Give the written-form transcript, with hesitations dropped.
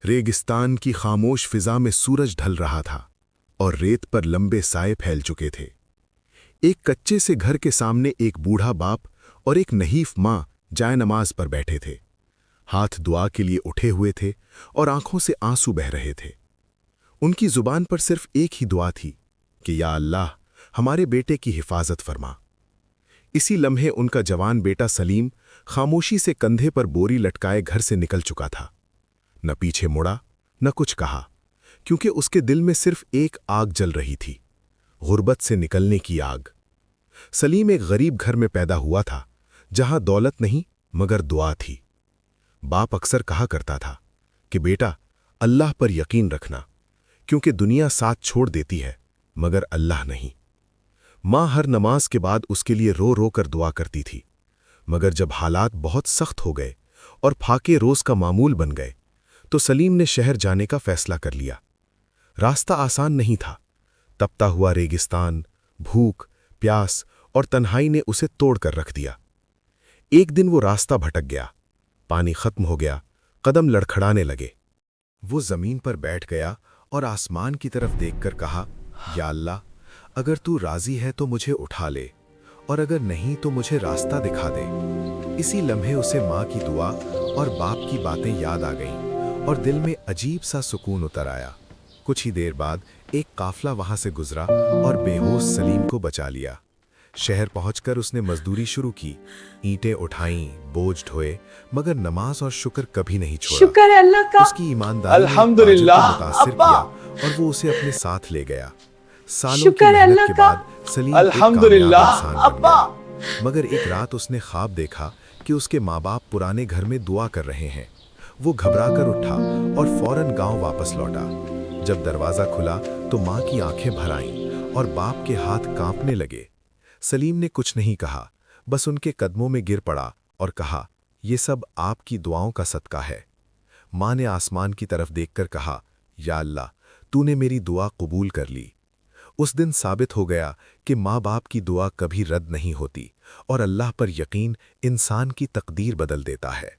रेगिस्तान की खामोश फिजा में सूरज ढल रहा था और रेत पर लंबे साए फैल चुके थे। एक कच्चे से घर के सामने एक बूढ़ा बाप और एक नहीफ माँ जाए नमाज पर बैठे थे। हाथ दुआ के लिए उठे हुए थे और आंखों से आंसू बह रहे थे। उनकी जुबान पर सिर्फ एक ही दुआ थी कि या अल्लाह, हमारे बेटे की हिफाजत फरमा। इसी लम्हे उनका जवान बेटा सलीम खामोशी से कंधे पर बोरी लटकाए घर से निकल चुका था। न पीछे मुड़ा, न कुछ कहा, क्योंकि उसके दिल में सिर्फ एक आग जल रही थी, गुर्बत से निकलने की आग। सलीम एक गरीब घर में पैदा हुआ था, जहां दौलत नहीं मगर दुआ थी। बाप अक्सर कहा करता था कि बेटा, अल्लाह पर यकीन रखना, क्योंकि दुनिया साथ छोड़ देती है मगर अल्लाह नहीं। माँ हर नमाज के बाद उसके लिए रो रो कर दुआ करती थी, मगर जब हालात बहुत सख्त हो गए और फाके रोज का मामूल बन गए तो सलीम ने शहर जाने का फैसला कर लिया। रास्ता आसान नहीं था। तपता हुआ रेगिस्तान, भूख, प्यास और तन्हाई ने उसे तोड़ कर रख दिया। एक दिन वो रास्ता भटक गया, पानी खत्म हो गया, कदम लड़खड़ाने लगे। वो जमीन पर बैठ गया और आसमान की तरफ देखकर कहा, या अल्लाह, अगर तू राजी है तो मुझे उठा ले, और अगर नहीं तो मुझे रास्ता दिखा दे। इसी लम्हे उसे माँ की दुआ और बाप की बातें याद आ गईं और दिल में अजीब सा सुकून उतर आया। कुछ ही देर बाद एक काफला वहां से गुजरा और बेहोश सलीम को बचा लिया। शहर पहुंचकर उसने मजदूरी शुरू की, ईंटें उठाईं, बोझ ढोए, मगर नमाज और शुक्र कभी नहीं छोड़ा। शुक्र है अल्लाह का। उसकी ईमानदारी ने अल्हम्दुलिल्लाह ताजिर को मुतासिर किया और वो उसे अपने साथ ले गया। सालों की शुक्र है मेहनत अल्लाह के का। बाद सलीम एक कामयाब इंसान बन गया। मगर एक रात उसने ख्वाब देखा कि उसके माँ बाप पुराने घर में दुआ कर रहे हैं। वो घबराकर उठा और फौरन गांव वापस लौटा। जब दरवाजा खुला तो माँ की आंखें भर आईं और बाप के हाथ कांपने लगे। सलीम ने कुछ नहीं कहा, बस उनके कदमों में गिर पड़ा और कहा, ये सब आपकी दुआओं का सदका है। माँ ने आसमान की तरफ देखकर कहा, या अल्लाह, तूने मेरी दुआ कबूल कर ली। उस दिन साबित हो गया कि माँ बाप की दुआ कभी रद्द नहीं होती और अल्लाह पर यकीन इंसान की तकदीर बदल देता है।